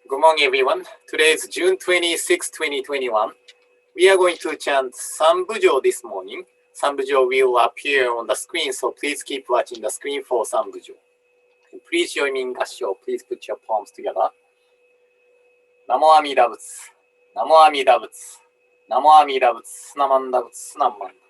Good morning, everyone. Today is June 26, 2021. We are going to chant Sanbujo this morning. Sanbujo will appear on the screen, so please keep watching the screen for Sanbujo. And please join me in Gassho. Please put your palms together. Namo Amida Butsu. Namo Amida Butsu. Namo Amida Butsu. Namanda Butsu. Namanda Butsu.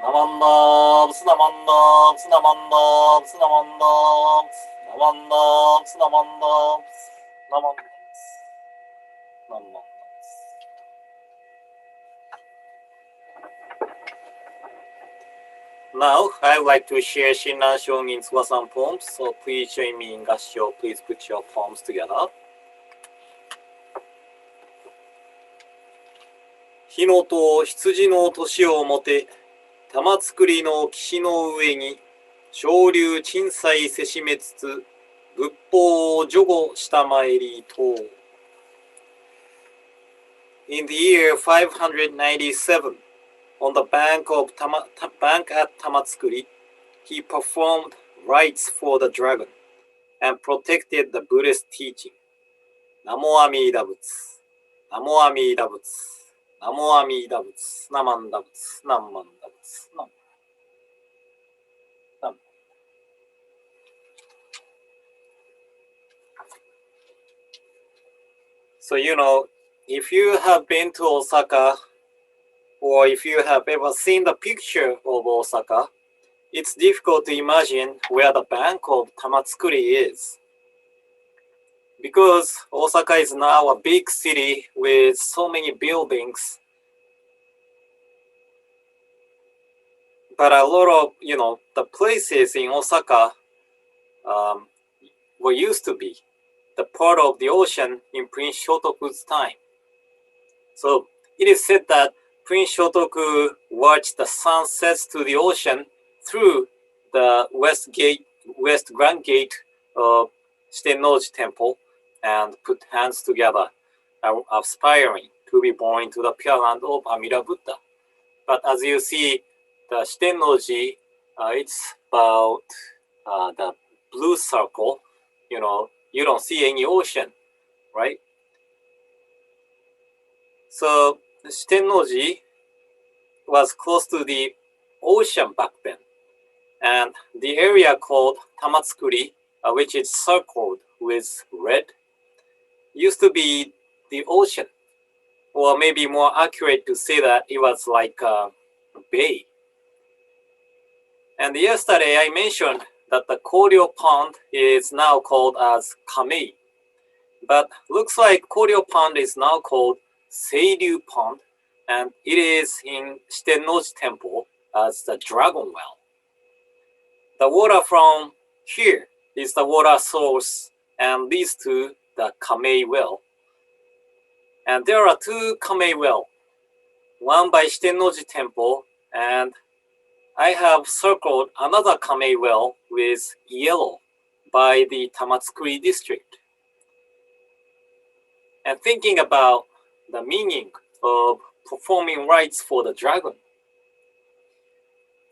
Namandam, Snamandam, Snamandam, Snamandam, Namandam, Snamandam, Namandam, Namandam. Now, I would like to share Shinran Shonin's Wasan poems, so please join me in Gassho. Please put your palms together. 日のと羊の年をもて、玉造りのきしのうえに、青龍鎮祭せしめつつ、仏法を助護したまへりと。In the year 597, on the bank at Tamatsukuri, he performed rites for the dragon and protected the Buddhist teaching. Namo Amida Butsu, Namo Amida Butsu, Namo Amida Butsu, Namanda Butsu, Namanda Butsu, Nam. So, if you have been to Osaka, or if you have ever seen the picture of Osaka, it's difficult to imagine where the bank of Tamatsukuri is. Because Osaka is now a big city with so many buildings, but a lot of, the places in Osaka were used to be the part of the ocean in Prince Shotoku's time. So it is said that Prince Shotoku watched the sunsets to the ocean through the west grand gate of Shitennoji Temple and put hands together, aspiring to be born into the Pure Land of Amida Buddha. But as you see, the Shitennoji, it's about the blue circle. You don't see any ocean, right? So Shitennoji was close to the ocean back then. And the area called Tamatsukuri, which is circled with red, used to be the ocean. Or maybe more accurate to say that it was like a bay. And yesterday I mentioned that the Koryo Pond is now called as Kamei. But looks like Koryo Pond is now called Seiryu Pond, and it is in Shitennoji Temple as the Dragon Well. The water from here is the water source and leads to the Kamei Well. And there are two Kamei Well, one by Shitennoji Temple, and I have circled another Kamei Well with yellow by the Tamatsukuri district. And thinking about the meaning of performing rites for the dragon.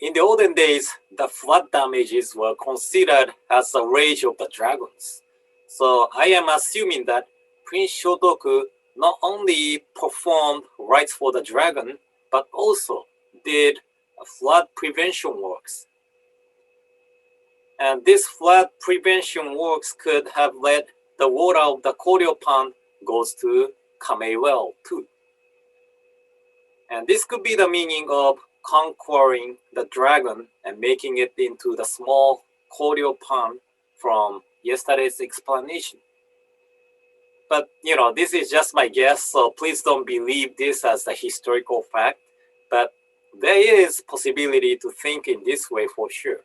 In the olden days, the flood damages were considered as the rage of the dragons. So I am assuming that Prince Shotoku not only performed rites for the dragon, but also did flood prevention works. And this flood prevention works could have led the water of the Koryo Pond goes to Kamei Well too. And this could be the meaning of conquering the dragon and making it into the small Koryo Pond from yesterday's explanation. But this is just my guess, so please don't believe this as a historical fact. But there is possibility to think in this way for sure.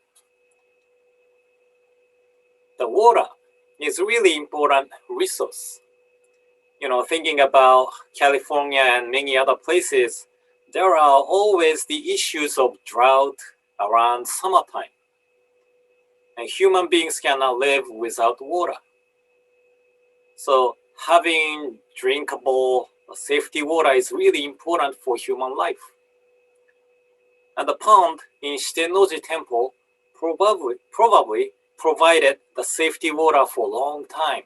The water is really important resource. Thinking about California and many other places, there are always the issues of drought around summertime. And human beings cannot live without water. So having drinkable, safety water is really important for human life. And the pond in Shitennoji Temple probably provided the safety water for a long time.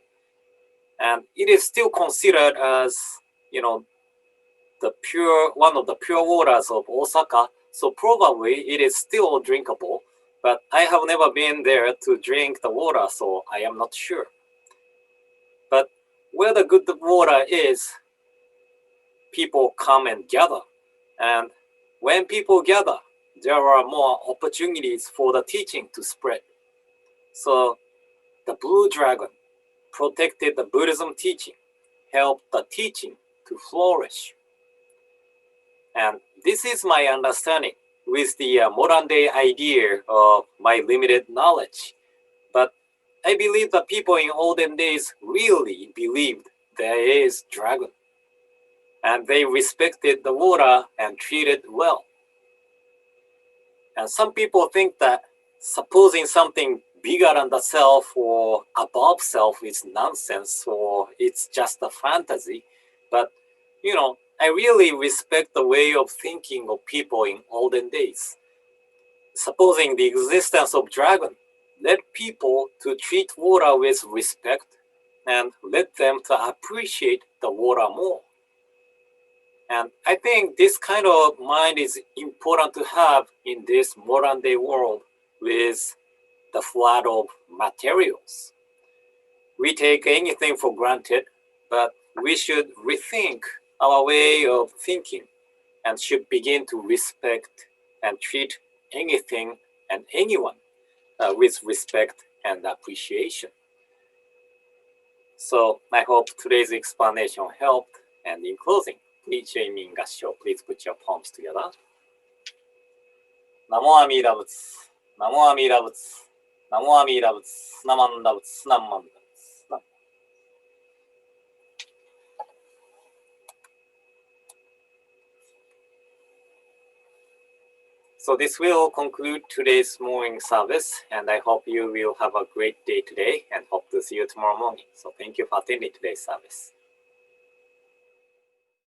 And it is still considered as, one of the pure waters of Osaka. So probably it is still drinkable, but I have never been there to drink the water, so I am not sure. But where the good water is, people come and gather. And when people gather, there are more opportunities for the teaching to spread. So the blue dragon protected the Buddhism teaching, helped the teaching to flourish. And this is my understanding with the modern day idea of my limited knowledge. But I believe the people in olden days really believed there is dragon. And they respected the water and treated well. And some people think that supposing something bigger than the self or above self is nonsense or it's just a fantasy. But, I really respect the way of thinking of people in olden days. Supposing the existence of dragon led people to treat water with respect and led them to appreciate the water more. And I think this kind of mind is important to have in this modern day world with the flood of materials. We take anything for granted, but we should rethink our way of thinking and should begin to respect and treat anything and anyone with respect and appreciation. So I hope today's explanation helped. And in closing, please join me in Gassho. Please put your palms together. Namo Amida Butsu. Namo Amida Butsu. Namo Amida Butsu. Namanda Butsu. Namanda Butsu. So this will conclude today's morning service, and I hope you will have a great day today and hope to see you tomorrow morning. So thank you for attending today's service.